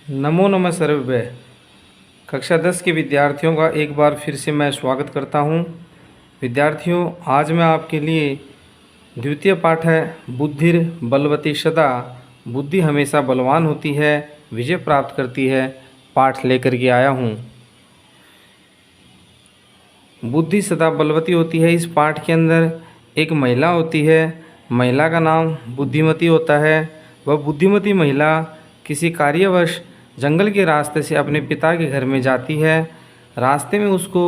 नमो नमः सर्वभ्य। कक्षा 10 के विद्यार्थियों का एक बार फिर से मैं स्वागत करता हूं। विद्यार्थियों, आज मैं आपके लिए द्वितीय पाठ है बुद्धिर बलवती सदा, बुद्धि हमेशा बलवान होती है, विजय प्राप्त करती है, पाठ लेकर के आया हूं। बुद्धि सदा बलवती होती है। इस पाठ के अंदर एक महिला होती है, महिला का नाम बुद्धिमती होता है। वह बुद्धिमती महिला किसी कार्यवश जंगल के रास्ते से अपने पिता के घर में जाती है। रास्ते में उसको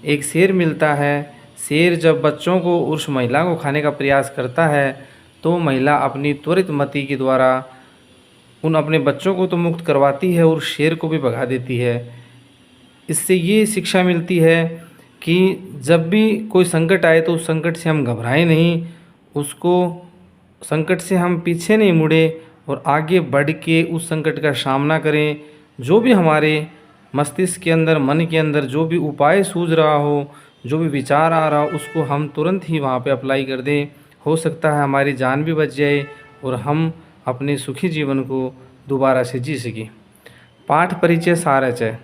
एक शेर मिलता है। शेर जब बच्चों को उस महिला को खाने का प्रयास करता है तो महिला अपनी त्वरित मति के द्वारा उन अपने बच्चों को तो मुक्त करवाती है और शेर को भी भगा देती है। इससे ये शिक्षा मिलती है कि जब भी कोई संकट आए तो उस संकट से हम घबराएं नहीं, उसको संकट से हम पीछे नहीं मुड़े और आगे बढ़ के उस संकट का सामना करें। जो भी हमारे मस्तिष्क के अंदर, मन के अंदर जो भी उपाय सूझ रहा हो, जो भी विचार आ रहा हो, उसको हम तुरंत ही वहाँ पे अप्लाई कर दें। हो सकता है हमारी जान भी बच जाए और हम अपने सुखी जीवन को दोबारा से जी सकें। पाठ परिचय सारचय।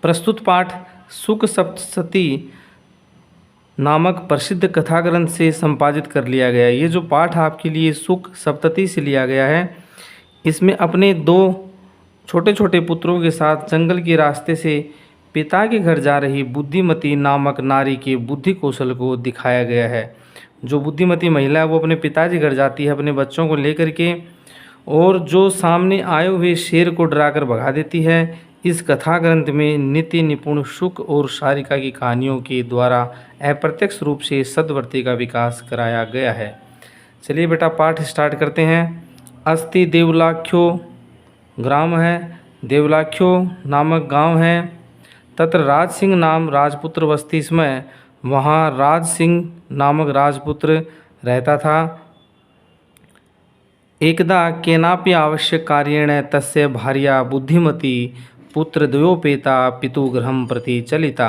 प्रस्तुत पाठ सुख सप्तशती नामक प्रसिद्ध कथा ग्रंथ से संपादित कर लिया गया है। ये जो पाठ आपके लिए सुख सप्तती से लिया गया है, इसमें अपने दो छोटे छोटे पुत्रों के साथ जंगल के रास्ते से पिता के घर जा रही बुद्धिमती नामक नारी के बुद्धि कौशल को दिखाया गया है। जो बुद्धिमती महिला है वो अपने पिताजी घर जाती है अपने बच्चों को लेकर के, और जो सामने आए हुए शेर को डराकर भगा देती है। इस कथा ग्रंथ में नीति निपुण सुख और सारिका की कहानियों के द्वारा अप्रत्यक्ष रूप से सद्वृत्ति का विकास कराया गया है। चलिए बेटा, पाठ स्टार्ट करते हैं। अस्ति देवलाख्यो ग्राम है, देवलाख्यो नामक गांव है। तत्र राज सिंह नाम राजपुत्र बस्ती इसमें, वहाँ राज सिंह नामक राजपुत्र रहता था। एकदा केनापि आवश्यक कार्येण तस्य भार्या बुद्धिमती पुत्र द्वयोपेता पितुगृहं प्रति चलिता।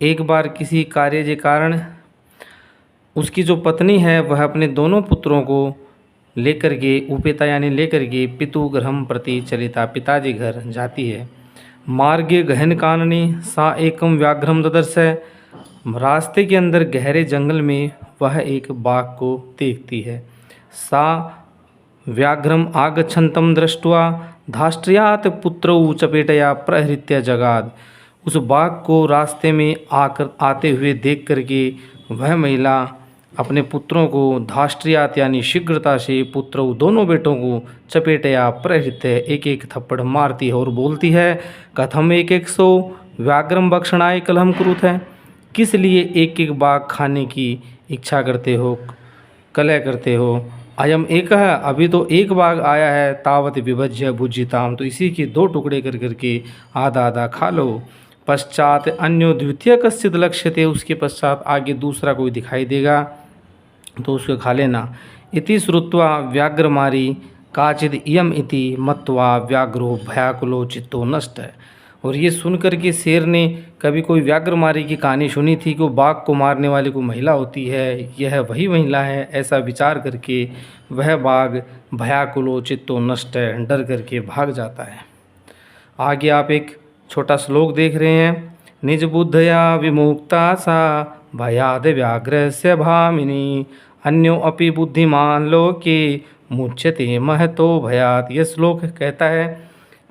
एक बार किसी कार्य के कारण उसकी जो पत्नी है वह अपने दोनों पुत्रों को लेकर के, उपेता यानी लेकर के, पितुगृहं प्रति चलिता, पिताजी घर जाती है। मार्गे गहन कानने सा एकम व्याघ्रम ददर्श। रास्ते के अंदर गहरे जंगल में वह एक बाघ को देखती है। सा व्याघ्रम आगच्छन्तं दृष्ट्वा धाष्ट्र्यात् पुत्रौ चपेटया प्रहृत्य जगाद। उस बाघ को रास्ते में आते हुए देख करके वह महिला अपने पुत्रों को धाष्ट्र्यात् यानी शीघ्रता से पुत्रौ दोनों बेटों को चपेटया प्रहृत्य एक एक थप्पड़ मारती है और बोलती है, कथम एक एक सौ व्याघ्रम भक्षणाय कलहम कुरुत है। किस लिए एक एक बाघ खाने की इच्छा करते हो, कलह करते हो। अयम एक है, अभी तो एक बाघ आया है। तावत विभज्य भुजिताम, तो इसी के दो टुकड़े कर करके आधा आधा खा लो। पश्चात अन्यो द्वितीय कश्चित लक्ष्यते, उसके पश्चात आगे दूसरा कोई दिखाई देगा तो उसको खा लेना। इति श्रुत्वा व्याघ्रमारी काचिद इयम इति मत्वा व्याघ्रो भयाकुलो चित्तो नष्ट। और ये सुन कर के शेर ने कभी कोई व्याघ्रमारी की कहानी सुनी थी कि बाघ को मारने वाली कोई महिला होती है, यह वही महिला है, ऐसा विचार करके वह बाघ भयाकुलो चित्तो नष्ट, डर करके भाग जाता है। आगे आप एक छोटा श्लोक देख रहे हैं। निज बुद्धया विमुक्ता सा भयाद व्याघ्र से भामिनी, अन्यो अपि बुद्धिमान लोके मुच्यते महतो भयात। यह श्लोक कहता है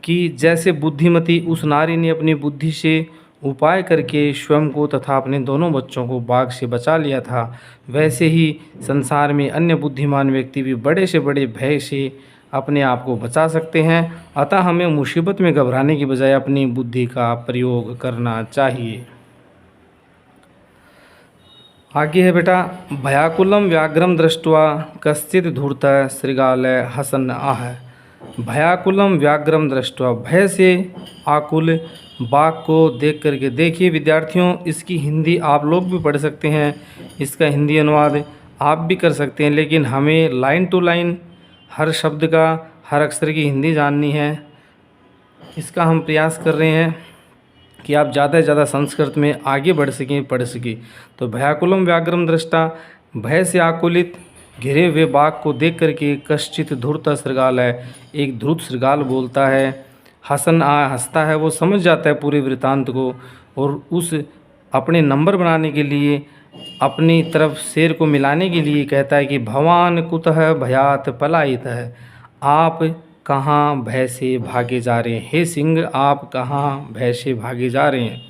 कि जैसे बुद्धिमती उस नारी ने अपनी बुद्धि से उपाय करके स्वयं को तथा अपने दोनों बच्चों को बाघ से बचा लिया था, वैसे ही संसार में अन्य बुद्धिमान व्यक्ति भी बड़े से बड़े भय से अपने आप को बचा सकते हैं। अतः हमें मुसीबत में घबराने की बजाय अपनी बुद्धि का प्रयोग करना चाहिए। आगे है बेटा, भयाकुलम व्याघ्रम दृष्ट्वा कश्चित धूर्तः शृगालय हसन आह। भयाकुलम व्याघ्रम दृष्ट्वा, भय से आकुल बाघ को देख करके। देखिए विद्यार्थियों, इसकी हिंदी आप लोग भी पढ़ सकते हैं, इसका हिंदी अनुवाद आप भी कर सकते हैं, लेकिन हमें लाइन टू लाइन हर शब्द का, हर अक्षर की हिंदी जाननी है। इसका हम प्रयास कर रहे हैं कि आप ज़्यादा से ज़्यादा संस्कृत में आगे बढ़ सकें, पढ़ सकें। तो भयाकुलम व्याघ्रम दृष्टा, भय से आकुलित घिरे हुए बाघ को देख करके कश्चित धूर्त शृगाल है, एक धूर्त शृगाल बोलता है, हंसता है, वो समझ जाता है पूरे वृतांत को, और उस अपने नंबर बनाने के लिए अपनी तरफ शेर को मिलाने के लिए कहता है कि भवान कुतः भयात पलायितः, आप कहाँ भय से भागे जा रहे हैं, हे सिंह आप कहाँ भय से भागे जा रहे हैं।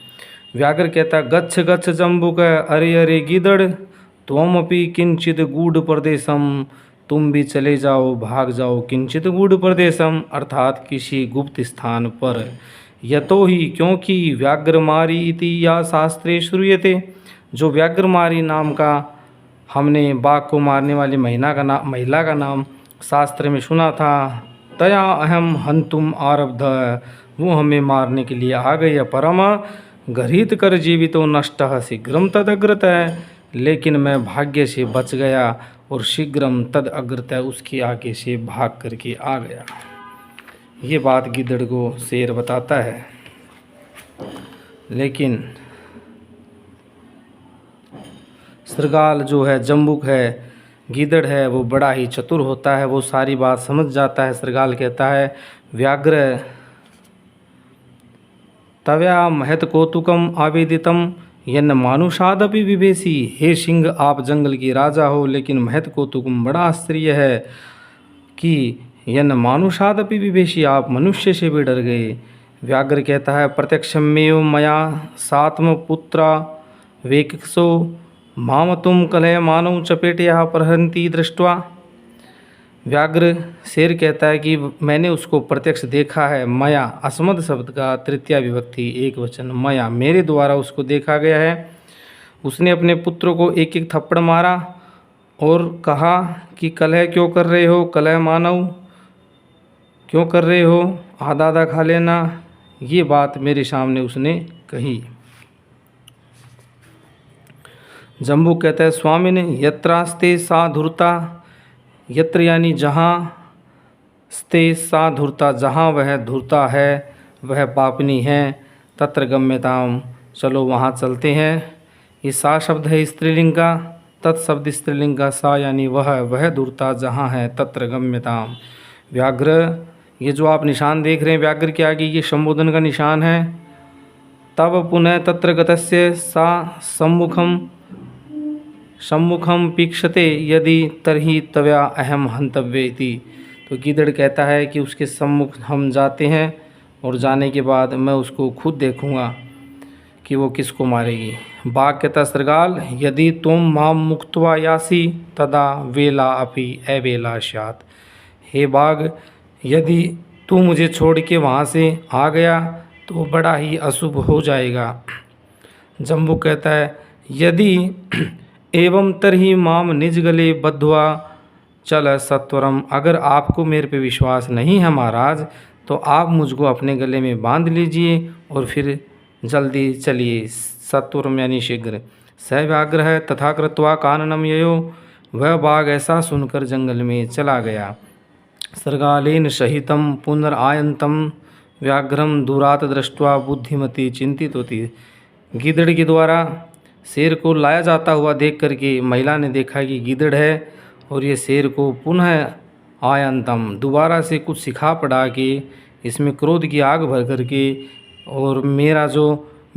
व्याघ्र कहता गच्छ गच्छ जम्बुक अरे अरे गीदड़ त्वमपि किंचित गूढ़ प्रदेशम, तुम भी चले जाओ भाग जाओ किंचित गूढ़ प्रदेशम, अर्थात किसी गुप्त स्थान पर। यतो ही क्योंकि व्याघ्रमारी इति या शास्त्रे श्रूयते, जो व्याघ्रमारी नाम का हमने बाघ को मारने वाली महिला का नाम शास्त्र में सुना था, तया अहम हंतुम आरब्ध, वो हमें मारने के लिए आ गई। परम गृहीत कर जीवितो नष्टः शीघ्रम तद अग्रत, लेकिन मैं भाग्य से बच गया और शीघ्रम तद अग्रत उसके आगे से भाग करके आ गया। ये बात गिद्धड़ को शेर बताता है। लेकिन श्रृगाल जो है, जम्बुक है, गीदड़ है, वो बड़ा ही चतुर होता है, वो सारी बात समझ जाता है। श्रृगाल कहता है व्याघ्र तव्या महत कौतुकम आवेदितम यन्न मानुषादपि विभेसी, हे सिंह आप जंगल की राजा हो, लेकिन महत कौतुकम बड़ा आश्चर्य है कि यन्न मानुषादपि विभेसी, आप मनुष्य से भी डर गए। व्याघ्र कहता है प्रत्यक्षमेव मया सात्म पुत्रा वेकसो माम तुम कलह मानव चपेटिया प्रहंती दृष्टवा। व्याघ्र शेर कहता है कि मैंने उसको प्रत्यक्ष देखा है। मया अस्मद शब्द का तृतीया विभक्ति एक वचन, मया मेरे द्वारा उसको देखा गया है। उसने अपने पुत्र को एक एक थप्पड़ मारा और कहा कि कलह क्यों कर रहे हो, कलह मानव क्यों कर रहे हो, आधा आधा खा लेना, ये बात मेरे सामने उसने कही। जम्बू कहता है स्वामी ने यत्रास्ते सा धुरता, यत्र यानी जहाँ, स्ते सा धुरता जहाँ वह धुरता है, वह पापनी है, तत्र गम्यताम चलो वहाँ चलते हैं। ये सा शब्द है स्त्रीलिंग का, तत्शब्द स्त्रीलिंग का, सा यानी वह धुरता जहाँ है, तत्र गम्यताम। व्याघ्र ये जो आप निशान देख रहे हैं व्याघ्र के आगे, ये संबोधन का निशान है। तब पुनः तत्र गतस्य सा सम्मुखम पीक्षते यदि तरही तव्या अहम हंतव्य इति। तो गीदड़ कहता है कि उसके सम्मुख हम जाते हैं और जाने के बाद मैं उसको खुद देखूंगा कि वो किसको मारेगी। बाघ कहता श्रृगाल यदि तुम माम मुक्त्वा यासी तदा वेला अपि अवेला स्यात्, हे बाघ यदि तू मुझे छोड़ के वहाँ से आ गया तो बड़ा ही अशुभ हो जाएगा। जम्बू कहता है यदि एवं तरही माम निज गले बद्ध्वा चल सत्वरम, अगर आपको मेरे पे विश्वास नहीं है महाराज तो आप मुझको अपने गले में बांध लीजिए और फिर जल्दी चलिए। सत्वरम यानी शीघ्र। स व्याघ्र है तथा कृत्वा काननम ययो, वह बाघ ऐसा सुनकर जंगल में चला गया। श्रृगालेन सहितम पुनरायंतम व्याघ्रम दूरात दृष्ट्वा बुद्धिमती चिंतित होती। गीदड़ के द्वारा शेर को लाया जाता हुआ देख करके महिला ने देखा कि गीदड़ है और ये शेर को पुनः आयंतम दोबारा से कुछ सिखा पड़ा के इसमें क्रोध की आग भर करके, और मेरा जो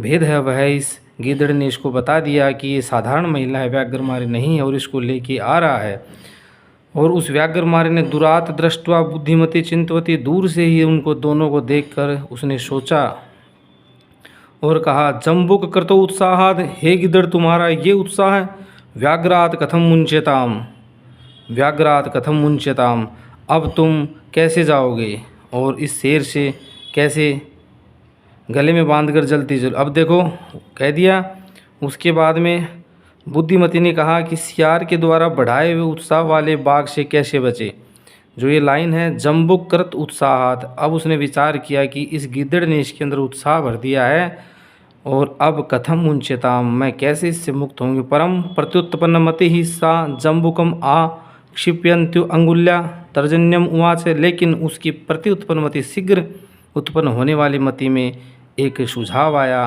भेद है वह इस गीदड़ ने इसको बता दिया कि ये साधारण महिला है, व्याघ्रमारी नहीं है, और इसको लेके आ रहा है। और उस व्याघ्रमारी ने दुरात दृष्टवा बुद्धिमती चिंतवती, दूर से ही उनको दोनों को देखकर उसने सोचा और कहा जम्बुक कृतो उत्साहाद, हे गिद्धड़ तुम्हारा ये उत्साह है, व्याघ्रात कथम मुंच्यताम, व्याघ्रात कथम मुंच्यताम, अब तुम कैसे जाओगे और इस शेर से कैसे गले में बांधकर जल्दी चलो। अब देखो कह दिया। उसके बाद में बुद्धिमती ने कहा कि सियार के द्वारा बढ़ाए हुए उत्साह वाले बाघ से कैसे बचे। जो ये लाइन है जम्बुक कृत उत्साहात, अब उसने विचार किया कि इस गिद्धड़ ने इसके अंदर उत्साह भर दिया है और अब कथम मुंच्यताम, मैं कैसे इससे मुक्त होंगे। परम प्रत्युत्पन्न मति ही सा जम्बुकम आ क्षिप्यंत्यु अंगुल्या तर्जन्यम उवाच, लेकिन उसकी प्रत्युत्पन्न मति शीघ्र उत्पन्न होने वाली मति में एक सुझाव आया,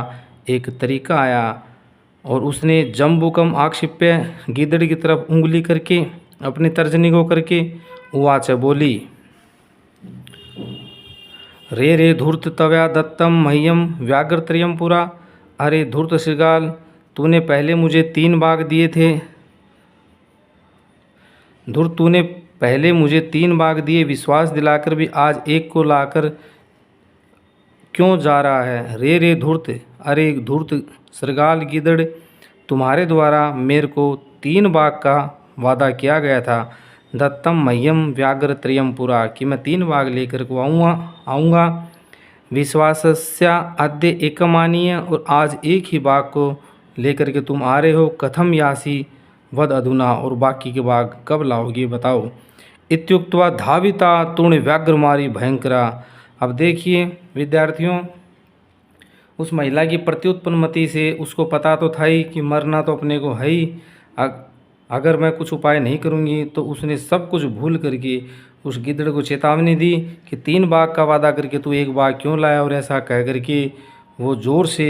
एक तरीका आया, और उसने जम्बुकम आक्षिप्य गीदड़ की तरफ उंगली करके अपनी तर्जनी को करके उवाच बोली रे रे धूर्त तवया दत्तम मह्यम व्याघ्रत्रयम पुरा। अरे धूर्त श्रृगाल, तूने पहले मुझे 3 बाघ दिए थे। धूर्त, तूने पहले मुझे 3 बाघ दिए, विश्वास दिलाकर भी आज एक को लाकर क्यों जा रहा है। रे रे धूर्त, अरे धूर्त श्रृगाल गिदड़, तुम्हारे द्वारा मेरे को 3 बाघ का वादा किया गया था। दत्तम मह्यम व्याघ्र त्रयम पुरा, कि मैं 3 बाघ लेकर को आऊँगा। विश्वासस्य अद्य एकमानीय, और आज एक ही बाघ को लेकर के तुम आ रहे हो। कथम यासी वद अधुना, और बाकी के बाघ कब लाओगे बताओ। इत्युक्त्वा धाविता तूण व्याघ्रमारी भयंकरा। अब देखिए विद्यार्थियों, उस महिला की प्रत्युत्पन्नमति से उसको पता तो था ही कि मरना तो अपने को है ही, अगर मैं कुछ उपाय नहीं करूँगी तो उसने सब कुछ भूल करके उस गिद्ध को चेतावनी दी कि 3 बाघ का वादा करके तू 1 बाघ क्यों लाया। और ऐसा कह करके वो ज़ोर से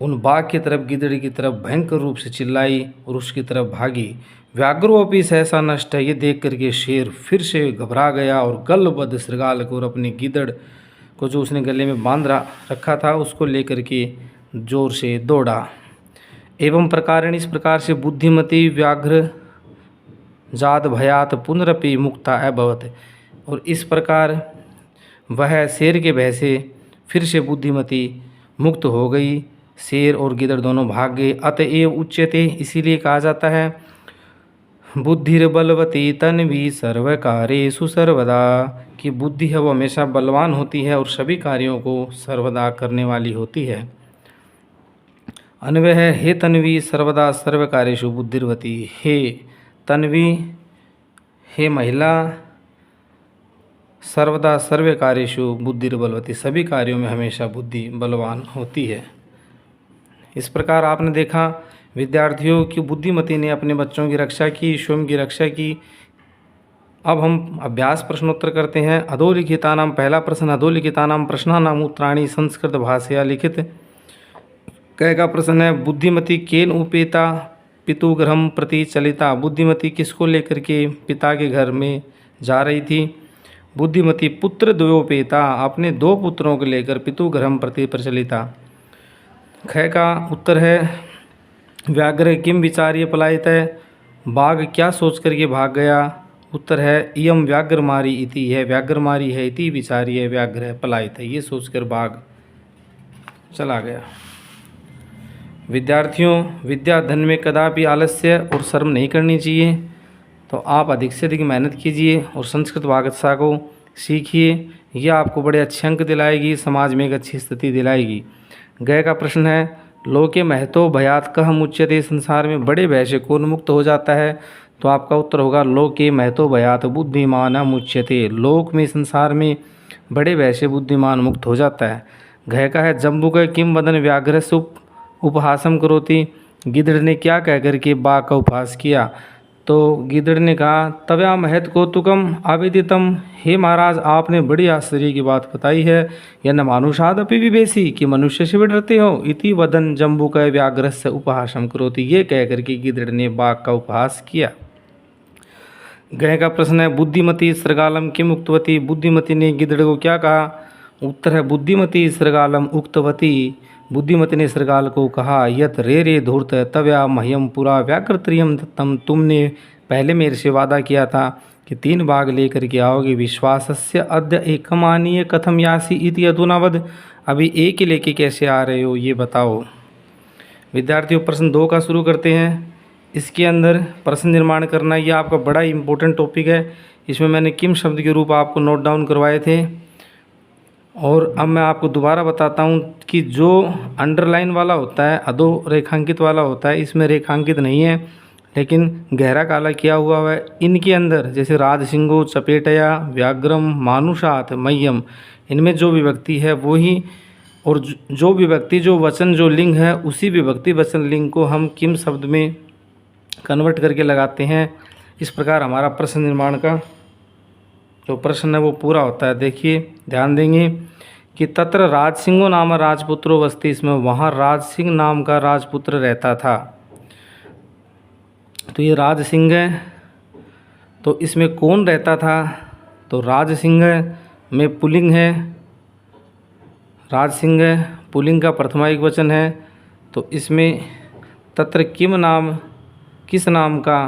उन बाघ की तरफ, गिद्ध की तरफ भयंकर रूप से चिल्लाई और उसकी तरफ भागी। व्याघ्रोपि सहसा नष्ट है, ये देख करके शेर फिर से घबरा गया और गलबद्ध श्रृगाल को और अपने गिद्ध को जो उसने गले में बांध रखा था उसको लेकर के जोर से दौड़ा। एवं प्रकारेण, इस प्रकार से बुद्धिमती व्याघ्र जात भयात पुनरपि मुक्ता अभवत। और इस प्रकार वह शेर के भय से फिर से बुद्धिमती मुक्त हो गई। शेर और गिद्ध दोनों भाग गए। अतएव उच्यते, इसीलिए कहा जाता है बुद्धिर्बलवती तन्वी सर्वकार्येषु सर्वदा, कि बुद्धि है वो हमेशा बलवान होती है और सभी कार्यों को सर्वदा करने वाली होती है। अन्वय है, हे तन्वी सर्वदा सर्वकार्येषु बुद्धिर्वती। हे तन्वी, हे महिला, सर्वदा सर्वकार्येषु बुद्धिर्बलवती, सभी कार्यों में हमेशा बुद्धि बलवान होती है। इस प्रकार आपने देखा विद्यार्थियों की बुद्धिमती ने अपने बच्चों की रक्षा की, स्वयं की रक्षा की। अब हम अभ्यास प्रश्नोत्तर करते हैं। अधोलिखितानां, पहला प्रश्न, अधोलिखितानां प्रश्नानां उत्तराणि संस्कृत भाषया लिखित। क का प्रश्न है, बुद्धिमती केन उपेता पितुगृहं प्रति चलिता। बुद्धिमती किसको लेकर के पिता के घर में जा रही थी। बुद्धिमती पुत्र द्वयोपेता, अपने 2 पुत्रों को लेकर पितुगृहं प्रति प्रचलिता। ख का उत्तर है, व्याघ्र किम विचार्य पलायित है, बाघ क्या सोच करके भाग गया। उत्तर है, इयम व्याघ्रमारी इति, यह व्याघ्रमारी है, इति विचार्य व्याघ्र पलायित है, ये सोचकर बाघ चला गया। विद्यार्थियों, विद्या धन में कदापि आलस्य और शर्म नहीं करनी चाहिए। तो आप अधिक से अधिक मेहनत कीजिए और संस्कृत भाषा को सीखिए। यह आपको बड़े अच्छे अंक दिलाएगी, समाज में एक अच्छी स्थिति दिलाएगी। गय का प्रश्न है, लोके महतो भयात कह मुच्यते, संसार में बड़े भय से कौन मुक्त हो जाता है। तो आपका उत्तर होगा, लोके महतो भयात बुद्धिमान मुच्यते। लोक में, संसार में बड़े भय से बुद्धिमान मुक्त हो जाता है। घय का है, जम्बुक किम वदन व्याघ्र से उपहासम करोति। गिद्ध ने क्या कह कर के बाघ का उपहास किया। तो गिद्ध ने कहा, तव्या महत कौतुकम आवेदितम, हे महाराज आपने बड़ी आश्चर्य की बात बताई है। यह न मानुषाद अपि विवेशी, कि मनुष्य से भी डरते हो। इति वदन जम्बुक व्याघ्र से उपहासम करोति, ये कह कर के गिद्ध ने बाघ का उपहास किया। गय का प्रश्न है, बुद्धिमती श्रृगालम किम उक्तवती। बुद्धिमती ने गिद्ध को क्या कहा। उत्तर है, बुद्धिमती श्रृगालम उक्तवती, बुद्धिमती ने श्रृगाल को कहा, यत रे रे धूर्त तव्या मह्यम पुरा व्याघ्रत्रयम दत्तम, तुमने पहले मेरे से वादा किया था कि 3 बाघ लेकर के आओगे। विश्वासस्य अद्य एकमानीय कथम यासी इति अधुनावद, अभी एक ही लेके कैसे आ रहे हो ये बताओ। विद्यार्थियों, प्रश्न 2 का शुरू करते हैं। इसके अंदर प्रश्न निर्माण करना ये आपका बड़ा इंपॉर्टेंट टॉपिक है। इसमें मैंने किम शब्द के रूप आपको नोट डाउन करवाए थे। और अब मैं आपको दोबारा बताता हूँ कि जो अंडरलाइन वाला होता है, अधो रेखांकित वाला होता है, इसमें रेखांकित नहीं है लेकिन गहरा काला किया हुआ है। इनके अंदर जैसे राजसिंहो, चपेटया, व्याघ्रम, मानुषात, मह्यम, इनमें जो विभक्ति है वो ही, और जो विभक्ति, जो वचन, जो लिंग है, उसी विभक्ति वचन लिंग को हम किम शब्द में कन्वर्ट करके लगाते हैं। इस प्रकार हमारा प्रश्न निर्माण का जो प्रश्न है वो पूरा होता है। देखिए, ध्यान देंगे कि तत्र राजसिंहो नाम राजपुत्रो वस्ति, इसमें वहाँ राजसिंह नाम का राजपुत्र रहता था। तो ये राजसिंह है, तो इसमें कौन रहता था। तो राजसिंह में पुल्लिंग है राज सिंह पुल्लिंग का प्रथमा एकवचन है, तो इसमें तत्र किम नाम, किस नाम का,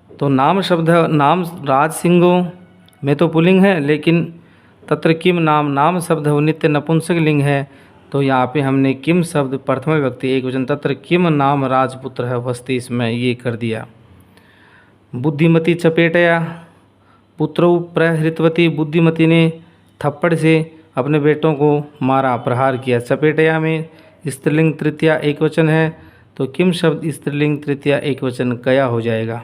तो नाम शब्द नाम राज सिंहो में तो पुल्लिंग है, लेकिन तत्र किम नाम, नाम शब्द वो नित्य नपुंसक लिंग है, तो यहाँ पे हमने किम शब्द प्रथम व्यक्ति एकवचन तत्र किम नाम राजपुत्र है वस्ती इसमें ये कर दिया। बुद्धिमती चपेटया पुत्रौ प्रहृतवती, बुद्धिमती ने थप्पड़ से अपने बेटों को मारा, प्रहार किया। चपेटया में स्त्रीलिंग तृतीया एकवचन है, तो किम शब्द स्त्रीलिंग तृतीया एकवचन कया हो जाएगा।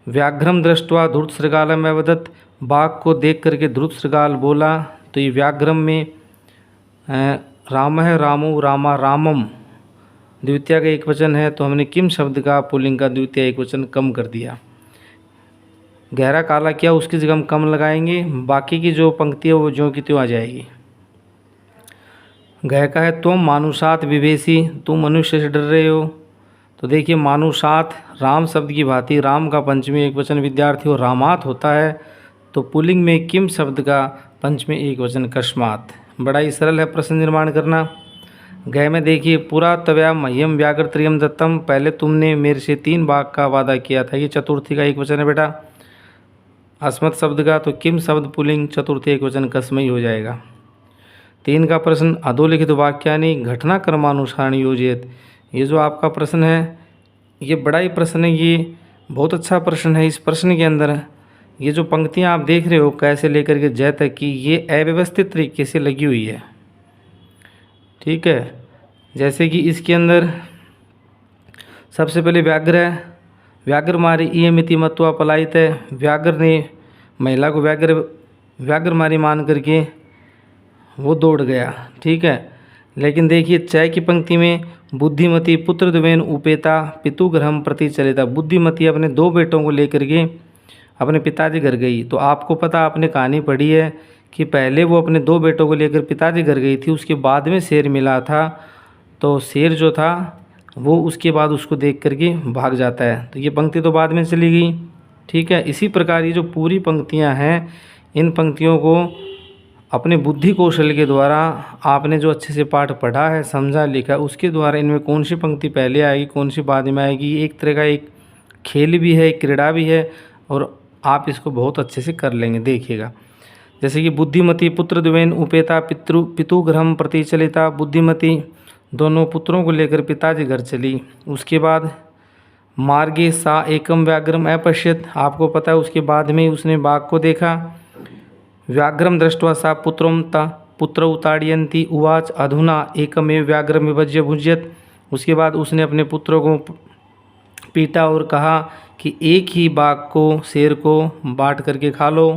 व्याघ्रम दृष्ट्वा धूर्त शृगालम अवदत्, बाघ को देख करके धूर्त शृगाल बोला, तो ये व्याघ्रम में राम है, रामो, रामा, रामम द्वितीय का एकवचन है, तो हमने किम शब्द का पुल्लिंग का द्वितीय एकवचन कम कर दिया। गहरा काला किया उसकी जगह हम कम लगाएंगे, बाकी की जो पंक्ति है वो ज्यों की त्यों आ जाएगी। गह का है तुम मानुषात विवेशी, तुम मनुष्य से डर रहे हो, तो देखिए मानुषात राम शब्द की भांति राम का पंचमी एकवचन विद्यार्थी और रामात होता है, तो पुल्लिंग में किम शब्द का पंचमी एकवचन कस्मात। बड़ा ही सरल है प्रश्न निर्माण करना। गह में देखिए पुरा तव्या मह्यम व्याघ्र त्रियम दत्तम, पहले तुमने मेरे से 3 बाघ का वादा किया था, ये चतुर्थी का एकवचन है बेटा। अस्मत् शब्द का तो किम शब्द पुल्लिंग चतुर्थी एकवचन कस्मई हो जाएगा। 3 का प्रश्न अधोलिखित वाक्यानि घटनाक्रमानुसार योजित, ये जो आपका प्रश्न है ये बड़ा ही प्रश्न है, ये बहुत अच्छा प्रश्न है। इस प्रश्न के अंदर ये जो पंक्तियां आप देख रहे हो कैसे लेकर के जय तक की, ये अव्यवस्थित तरीके से लगी हुई है, ठीक है। जैसे कि इसके अंदर सबसे पहले व्याघ्र है, व्याघ्र मारी इयमिति मत्वा पलायित है, व्याघ्र ने महिला को व्याघ्र मारी मान करके वो दौड़ गया, ठीक है। लेकिन देखिए चय की पंक्ति में बुद्धिमती पुत्र द्वेन उपेता पितुगृहम प्रति चलिता, बुद्धिमती अपने 2 बेटों को लेकर के अपने पिताजी घर गई। तो आपको पता, आपने कहानी पढ़ी है कि पहले वो अपने 2 बेटों को लेकर पिताजी घर गई थी, उसके बाद में शेर मिला था, तो शेर जो था वो उसके बाद उसको देख करके भाग जाता है, तो ये पंक्ति तो बाद में चली गई, ठीक है। इसी प्रकार ये जो पूरी पंक्तियां हैं, इन पंक्तियों को अपने बुद्धि कौशल के द्वारा आपने जो अच्छे से पाठ पढ़ा है, समझा, लिखा, उसके द्वारा इनमें कौन सी पंक्ति पहले आएगी कौन सी बाद में आएगी, एक तरह का एक खेल भी है, एक क्रीड़ा भी है, और आप इसको बहुत अच्छे से कर लेंगे, देखिएगा। जैसे कि बुद्धिमती पुत्र द्वेन उपेता पितुगृहम प्रति चलिता, बुद्धिमती दोनों पुत्रों को लेकर पिताजी घर चली। उसके बाद मार्गे सा एकम व्याघ्रम अपश्यत, आपको पता है उसके बाद में उसने बाघ को देखा। व्याघ्रम दृष्ट्वा सा पुत्रौ ताड़यन्ती उवाच अधुना एकमेव व्याघ्रम विभज्य भुज्यत, उसके बाद उसने अपने पुत्रों को पीटा और कहा कि एक ही बाघ को, शेर को बांट करके खा लो।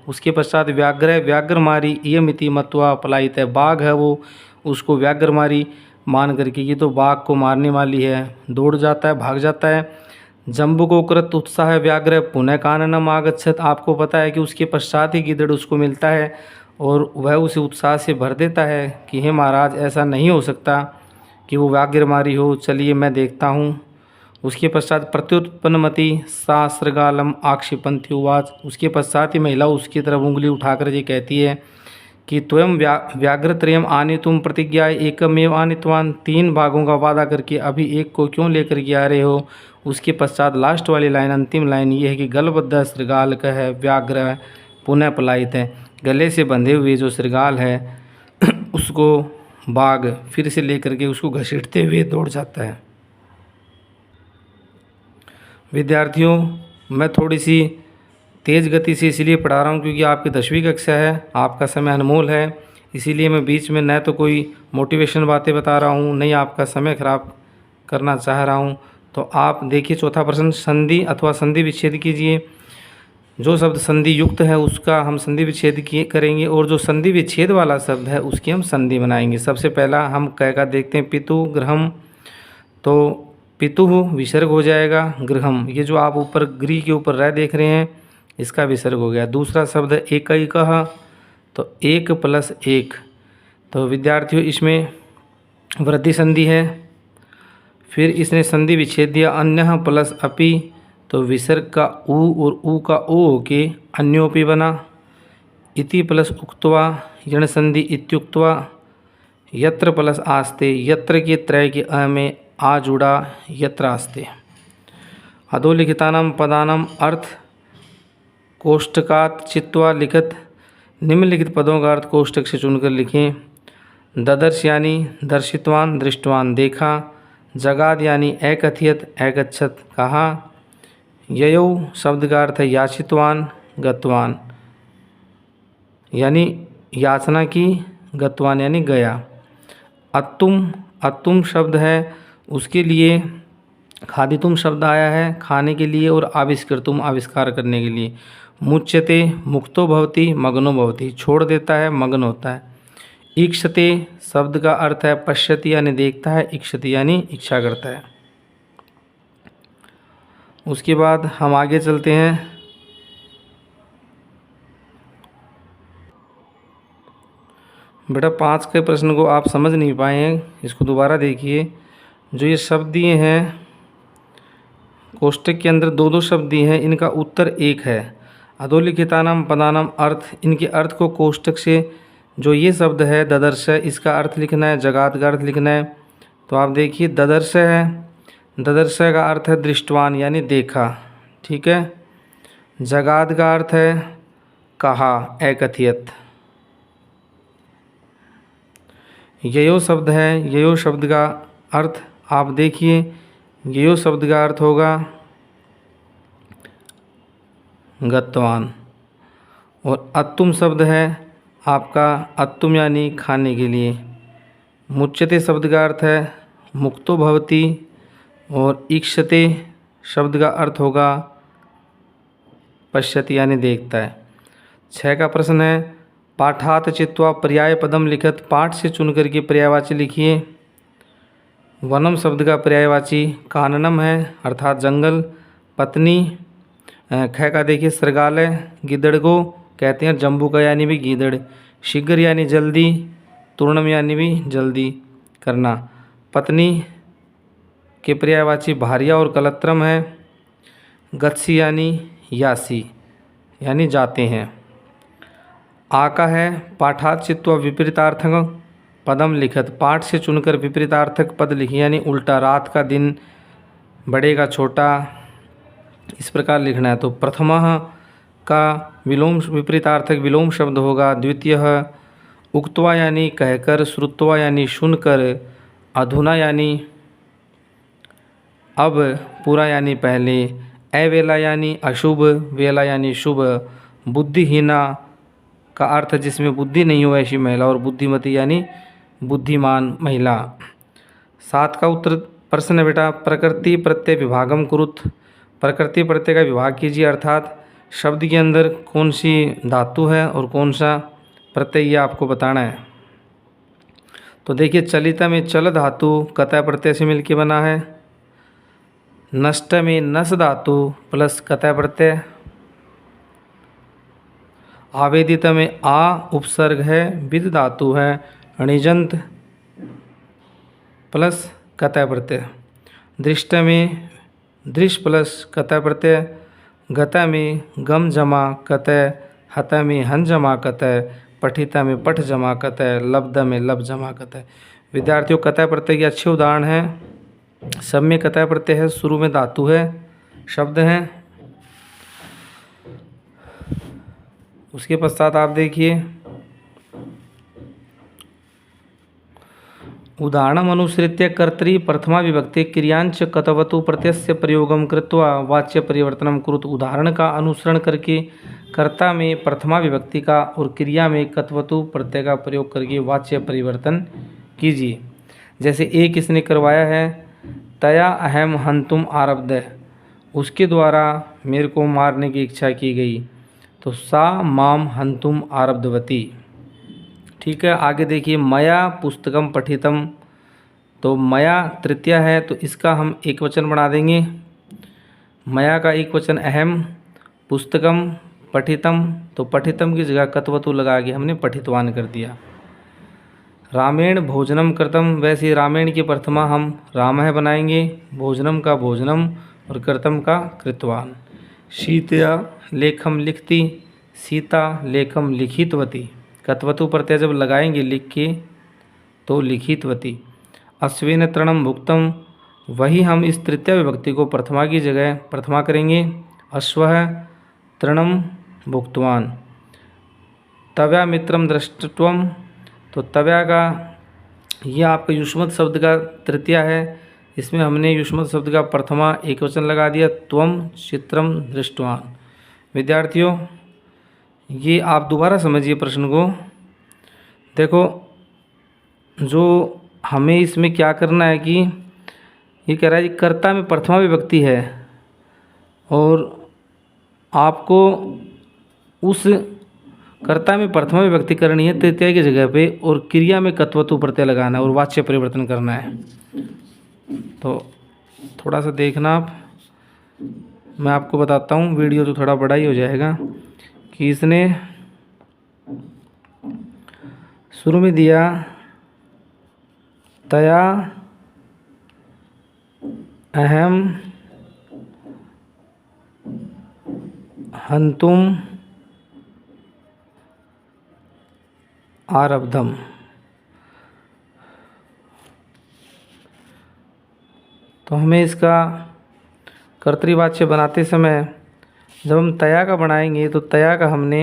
उसके पश्चात व्याघ्र मारी इयमिति मत्वा पलायित है, बाघ है वो उसको व्याघ्र मारी मान करके, ये तो बाघ को मारने वाली है, दौड़ जाता है, भाग जाता है। जम्बुकोकृत उत्साह व्याघ्र पुनः काननम आगच्छत, आपको पता है कि उसके पश्चात ही गिद्धड़ उसको मिलता है और वह उसे उत्साह से भर देता है कि हे महाराज ऐसा नहीं हो सकता कि वो व्याघ्र मारी हो, चलिए मैं देखता हूँ। उसके पश्चात प्रत्युत्पन्नमति सा सृगालम आक्षिपंथी उवाच, उसके पश्चात ही महिला उसकी तरफ उंगली उठाकर ये कहती है कि त्वयं व्याघ्रत्रयम आनितुम प्रतिज्ञा एकमेव आनितवान, 3 बाघों का वादा करके अभी एक को क्यों लेकर के आ रहे हो। उसके पश्चात लास्ट वाली लाइन, अंतिम लाइन ये है कि गलबद्ध श्रृगाल का है व्याघ्र पुनः पलायित है, गले से बंधे हुए जो श्रृगाल है उसको बाघ फिर से लेकर के उसको घसीटते हुए दौड़ जाता है। विद्यार्थियों, मैं थोड़ी सी तेज़ गति से इसीलिए पढ़ा रहा हूँ क्योंकि आपकी 10वीं कक्षा है, आपका समय अनमोल है, इसीलिए मैं बीच में न तो कोई मोटिवेशन बातें बता रहा हूँ, नहीं आपका समय ख़राब करना चाह रहा हूँ। तो आप देखिए चौथा प्रश्न, संधि अथवा संधि विच्छेद कीजिए। जो शब्द संधि युक्त है उसका हम संधि विच्छेद करेंगे, और जो संधि विच्छेद वाला शब्द है उसकी हम संधि बनाएंगे। सबसे पहला हम कह का देखते हैं पितु ग्रहम, तो पितु विसर्ग हो जाएगा, गृहम ये जो आप ऊपर गृह के ऊपर रह देख रहे हैं इसका विसर्ग हो गया। दूसरा शब्द एकैकः, तो 1 + 1, तो विद्यार्थियों इसमें वृद्धि संधि है। फिर इसने संधि विच्छेद दिया अन्यः प्लस अपि, तो विसर्ग का उ और उ का ओ होके अन्योपि बना। इति प्लस उक्त्वा यण संधि इत्युक्त्वा यत्र प्लस आस्ते, यत्र के त्रय के अ में आ जुड़ा यत्र आस्ते। अधोलिखितानां पदानां अर्थ कोष्टकात् चित्वा लिखत। निम्नलिखित पदों का अर्थ कोष्टक से चुनकर लिखें। ददर्श यानी दर्शितवान दृष्टवान देखा। जगाद यानी एकथियत एकच्छत कहा। ययौ शब्द का अर्थ है याचितवान गतवान यानी याचना की, गतवान यानी गया। अत्तुम शब्द है, उसके लिए खादितुम शब्द आया है खाने के लिए, और आविष्कृतुम आविष्कार करने के लिए। मुच्यते मुक्तो भवति मग्नो भवति छोड़ देता है मग्न होता है। ईक्षते शब्द का अर्थ है पश्यति यानी देखता है, इक्षति यानी इच्छा करता है। उसके बाद हम आगे चलते हैं। बेटा 5 के प्रश्न को आप समझ नहीं पाए हैं, इसको दोबारा देखिए। जो ये शब्द दिए हैं कोष्टक के अंदर 2-2 शब्द दिए हैं, इनका उत्तर एक है। अधोलिखितानां पदानां अर्थ, इनके अर्थ को कोष्टक से जो ये शब्द है ददर्श, इसका अर्थ लिखना है, जगात का अर्थ लिखना है। तो आप देखिए ददर्श है, ददर्श का अर्थ है दृष्टवान यानी देखा, ठीक है। जगात का अर्थ है कहा एकथियत। ययो शब्द है, ययो शब्द का अर्थ आप देखिए, ययो शब्द का अर्थ होगा गतवान। और अत्तुम शब्द है आपका अत्तुम यानी खाने के लिए। मुच्यते शब्द का अर्थ है मुक्तो भवति, और ईक्षते शब्द का अर्थ होगा पश्यति यानी देखता है। 6 का प्रश्न है पाठात चित्वा पर्याय पदम लिखत। पाठ से चुन करके पर्यायवाची लिखिए। वनम शब्द का पर्यायवाची काननम है अर्थात जंगल। पत्नी ख का देखिए सरगालय, गिदड़ को कहते हैं जम्बू का यानी भी गीदड़। शीघ्र यानी जल्दी, तूर्णम यानी भी जल्दी करना। पत्नी के पर्यायवाची भार्या और कलत्रम है। गत्सी यानी यासी यानी जाते हैं। आका है पाठात चित्वा विपरीतार्थक पदम लिखत। पाठ से चुनकर विपरीतार्थक पद लिखिए यानी उल्टा। रात का दिन, बड़े का छोटा, इस प्रकार लिखना है। तो प्रथमः का विलोम विपरीतार्थक विलोम शब्द होगा। द्वितीय उक्त्वा यानी कहकर, श्रुत्वा यानी सुनकर, अधुना यानी अब, पूरा यानी पहले, अवेला यानी अशुभ, वेला यानी शुभ। बुद्धिहीना का अर्थ जिसमें बुद्धि नहीं हो ऐसी महिला, और बुद्धिमती यानी बुद्धिमान महिला। 7 का उत्तर प्रश्न है बेटा प्रकृति प्रत्यय विभागम कुरुत। प्रकृति प्रत्यय का विभाग कीजिए, अर्थात शब्द के अंदर कौन सी धातु है और कौन सा प्रत्यय ये आपको बताना है। तो देखिए चलिता में चल धातु कतय प्रत्यय से मिलकर बना है। नष्ट में नस धातु प्लस कतय प्रत्यय। आवेदित में आ उपसर्ग है, विद धातु है, अणिजंत प्लस कतय प्रत्यय। दृष्ट में दृश प्लस कतय प्रत्यय। गत में गम जमा कतय। हत में हन जमा कतय। पठिता में पठ जमा कतय। लब्ध में लब जमा कतय। विद्यार्थियों कतय प्रत्यय के अच्छे उदाहरण हैं। सब में कतय प्रत्यय है, शुरू में धातु है, शब्द हैं। उसके पश्चात आप देखिए उदाहरणम अनुसृत्य कर्तरी प्रथमा विभक्ति क्रियांच कतवतु प्रत्ययस्य प्रयोगम कृत्वा वाच्य परिवर्तनम कुरुत। उदाहरण का अनुसरण करके कर्ता में प्रथमा विभक्ति का और क्रिया में कतवतु प्रत्यय का प्रयोग करके वाच्य परिवर्तन कीजिए। जैसे एक इसने करवाया है तया अहम हंतुम आरब्ध, उसके द्वारा मेरे को मारने की इच्छा की गई। तो सा माम हंतुम आरब्धवती। ठीक है, आगे देखिए मया पुस्तकम पठितम। तो मया तृतीया है तो इसका हम एक वचन बना देंगे। मया का एक वचन अहम, पुस्तकम पठितम, तो पठितम की जगह कतवतु लगा के हमने पठितवान कर दिया। रामेण भोजनम कृतम, वैसे रामेण की प्रथमा हम रामः बनाएंगे, भोजनम का भोजनम और कृतम का कृतवान। शीतया लेखम लिखती, सीता लेखम लिखितवती, कत्वतु प्रत्यय जब लगाएंगे लिख के तो लिखितवती। अश्वेन तृणम भुक्तम, वही हम इस तृतीय विभक्ति को प्रथमा की जगह प्रथमा करेंगे। अश्वः तृणम भुक्तवान। तव्या मित्रम दृष्टत्वम, तो तव्या का यह आपका युष्मत शब्द का तृतीय है, इसमें हमने युष्मत शब्द का प्रथमा एकवचन लगा दिया, त्वम चित्रम दृष्टवान। विद्यार्थियों ये आप दोबारा समझिए प्रश्न को। देखो जो हमें इसमें क्या करना है कि ये कह रहा है कि कर्ता में प्रथमा विभक्ति है और आपको उस कर्ता में प्रथमा विभक्ति करनी है तृतीय की जगह पे और क्रिया में कत्वतु प्रत्यय लगाना है और वाच्य परिवर्तन करना है। तो थोड़ा सा देखना आप, मैं आपको बताता हूँ, वीडियो तो थोड़ा बड़ा ही हो जाएगा कि इसने शुरू में दिया तया अहम हंतुम आरब्धम। तो हमें इसका कर्तृवाच्य बनाते समय जब हम तया का बनाएंगे तो तया का हमने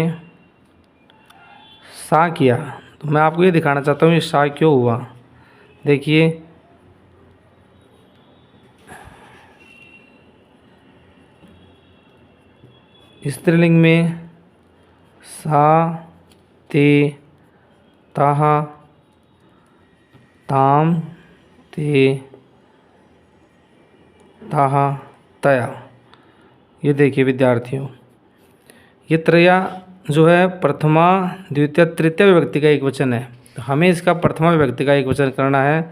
सा किया, तो मैं आपको ये दिखाना चाहता हूँ ये सा क्यों हुआ। देखिए स्त्रीलिंग में सा ते ताहा ताम ते ताहा तया। ये देखिए विद्यार्थियों, ये त्रया जो है प्रथमा द्वितीय तृतीय विभक्ति का एक वचन है, तो हमें इसका प्रथमा विभक्ति का एक वचन करना है,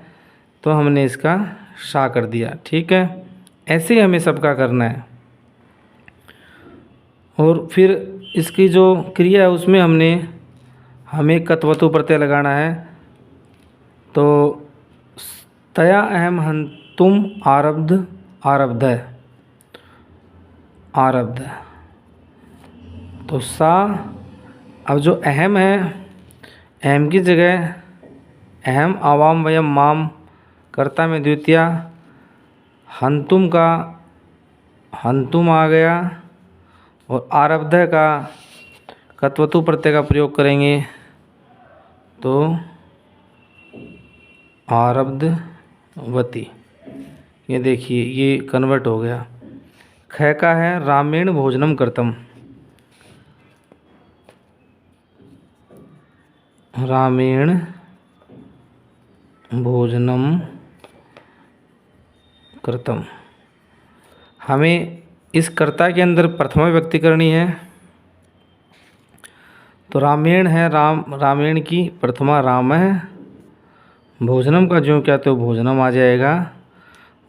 तो हमने इसका सा कर दिया। ठीक है, ऐसे ही हमें सबका करना है। और फिर इसकी जो क्रिया है उसमें हमें कत्वतु प्रत्यय लगाना है। तो तया अहम हंतुम आरब्ध, आरब्ध है आरब्ध। तो सा, अब जो अहम है, अहम की जगह अहम आवाम वयम माम, कर्ता में द्वितीया, हंतुम का हंतुम आ गया और आरब्ध का कत्वतु प्रत्यय का प्रयोग करेंगे तो आरब्धवती। ये देखिए ये कन्वर्ट हो गया। ख का है रामेण भोजनम कृतम, रामेण भोजनम कृतम। हमें इस कर्ता के अंदर प्रथमा विभक्ति करनी है, तो रामेण है रामेण की प्रथमा राम है, भोजनम का जो क्या तो भोजनम आ जाएगा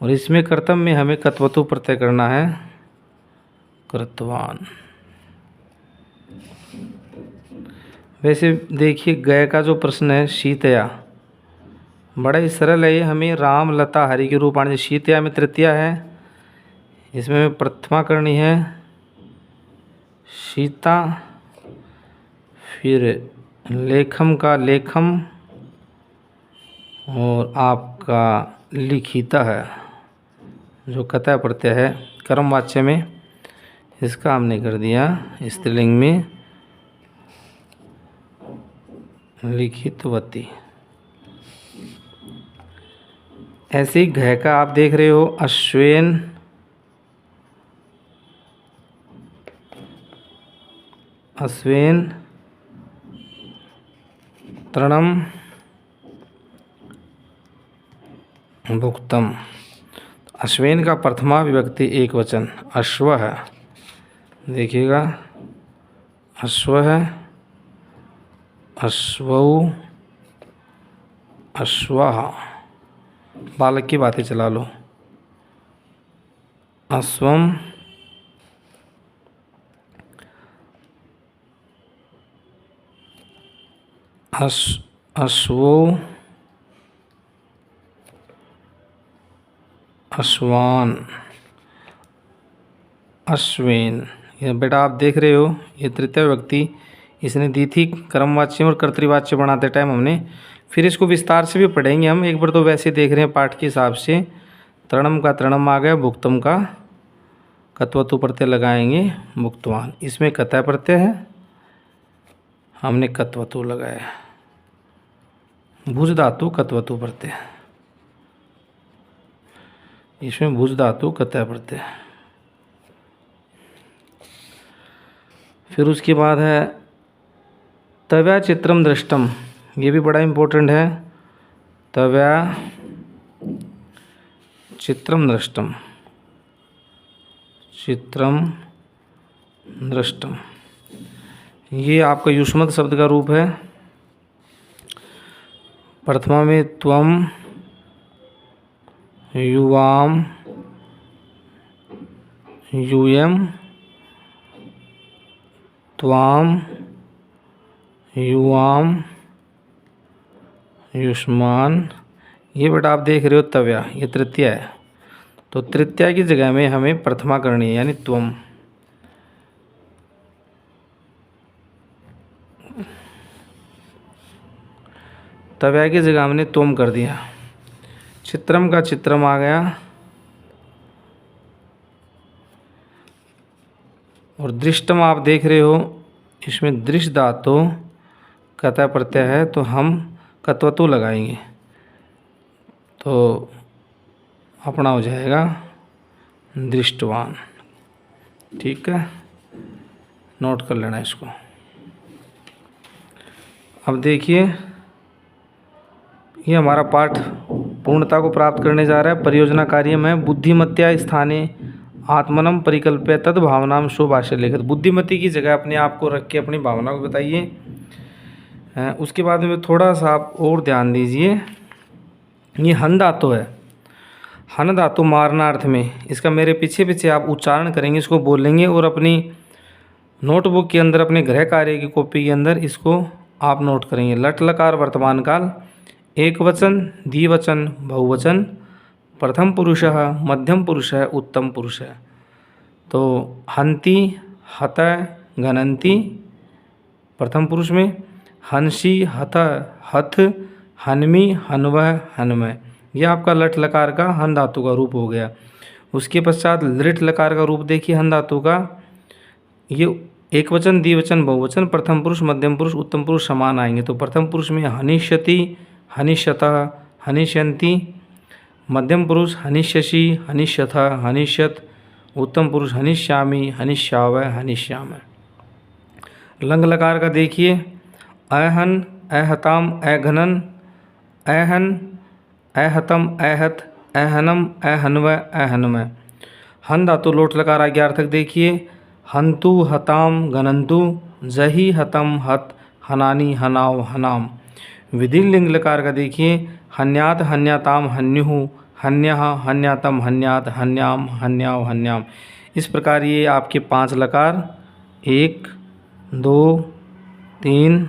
और इसमें कर्तव्य में हमें कत्वतु प्रत्यय करना है कृतवान। वैसे देखिए गय का जो प्रश्न है शीतया, बड़ा ही सरल है ये, हमें राम लता हरि के रूप आने। शीतया में तृतीय है, इसमें हमें प्रथमा करनी है सीता, फिर लेखम का लेखम और आपका लिखिता है जो कतः प्रत्यय है कर्म वाच्य में, इसका हमने कर दिया स्त्रीलिंग में लिखितवती। ऐसे ही घ का आप देख रहे हो अश्वेन, अश्वेन तृणम भुक्तम। अश्वेन का प्रथमा विभक्ति एक वचन अश्व है, देखिएगा अश्व है, अश्वौ अश्वः, बालक की बातें चला लो। अश्वम अश्वो अश्वान, अश्वेन, ये बेटा आप देख रहे हो, ये तृतीय व्यक्ति इसने दी थी कर्मवाच्य और कर्तृवाच्य बनाते टाइम हमने। फिर इसको विस्तार से भी पढ़ेंगे हम, एक बार तो वैसे देख रहे हैं पाठ के हिसाब से। तृणम का तृणम आ गया, भुक्तम का कत्वतु प्रत्यय लगाएंगे, भुक्तवान। इसमें कतः प्रत्यय है, हमने कत्वतु लगाया, भुज धातु कत्वतु प्रत्यय, इसमें भुज धातु कतः प्रत्यय। फिर उसके बाद है तव्या चित्रम दृष्टम, ये भी बड़ा इम्पोर्टेंट है। तव्या चित्रम दृष्टम, चित्रम दृष्टम, ये आपका युष्मत शब्द का रूप है। प्रथमा में त्वम युवाम यूयम त्वाम युवाम युष्मान। ये बेटा आप देख रहे हो तव्या, ये तृतीय है, तो तृतीय की जगह में हमें प्रथमा करनी है, यानी त्वम। तव्या की जगह हमने त्वम कर दिया। चित्रम का चित्रम आ गया, और दृष्टम आप देख रहे हो, इसमें दृष्ट धातु कतः प्रत्यय है, तो हम कत्वतु लगाएंगे, तो अपना हो जाएगा दृष्टवान। ठीक है, नोट कर लेना इसको। अब देखिए, ये हमारा पाठ पूर्णता को प्राप्त करने जा रहा है। परियोजना कार्य में बुद्धिमत्या स्थाने आत्मनम परिकल्प्य तद भावनाम स्वभाष्य लिखित। बुद्धिमती की जगह अपने आप को रख के अपनी भावना को बताइए। उसके बाद में थोड़ा सा आप और ध्यान दीजिए, ये हन धातु है, हन धातु मारना अर्थ में, इसका मेरे पीछे पीछे आप उच्चारण करेंगे, इसको बोलेंगे, और अपनी नोटबुक के अंदर, अपने गृह कार्य की कॉपी के अंदर इसको आप नोट करेंगे। लट लकार वर्तमान काल, एक वचन, द्विवचन, बहुवचन, प्रथम पुरुष है, मध्यम पुरुष है, उत्तम पुरुष है। तो हंति, हत, घनंती प्रथम पुरुष में, हंसी, हत, हथ, हन्मी, हन्वह, हन्मय। यह आपका लट लकार का हन धातु का रूप हो गया। उसके पश्चात लृट लकार का रूप देखिए हन धातु का, ये एक वचन, द्विवचन, बहुवचन, प्रथम पुरुष, मध्यम पुरुष, उत्तम पुरुष समान आएंगे। तो प्रथम पुरुष में हनिष्यति, हनिष्यतः, हनिष्यन्ति, मध्यम पुरुष हनिष्यसि, हनिष्यथः, हनिष्यत, उत्तम पुरुष हनिष्यामि, हनिष्यावय, हनिष्याम। लंग लकार का देखिए, अहन, अहताम, अघनन, अहन, अहतम, अहत, अहनम, अहन्वय, अहन्मय। हन धातु लोट लकार आज्ञार्थक देखिए, हंतु, हताम, गणंतु, जही, हतम, हत, हनानी, हनाव, हनाम। विधि लिंग लकार का देखिए, हन्यात, हन्याताम, हन्युः, हन्यः, हन्यातम, हन्यात, हन्याम, हन्याव, हन्याम। इस प्रकार ये आपके 5 लकार, 1, 2, 3,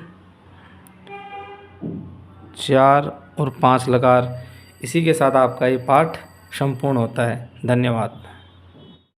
4 और 5 लकार, इसी के साथ आपका ये पाठ संपूर्ण होता है। धन्यवाद।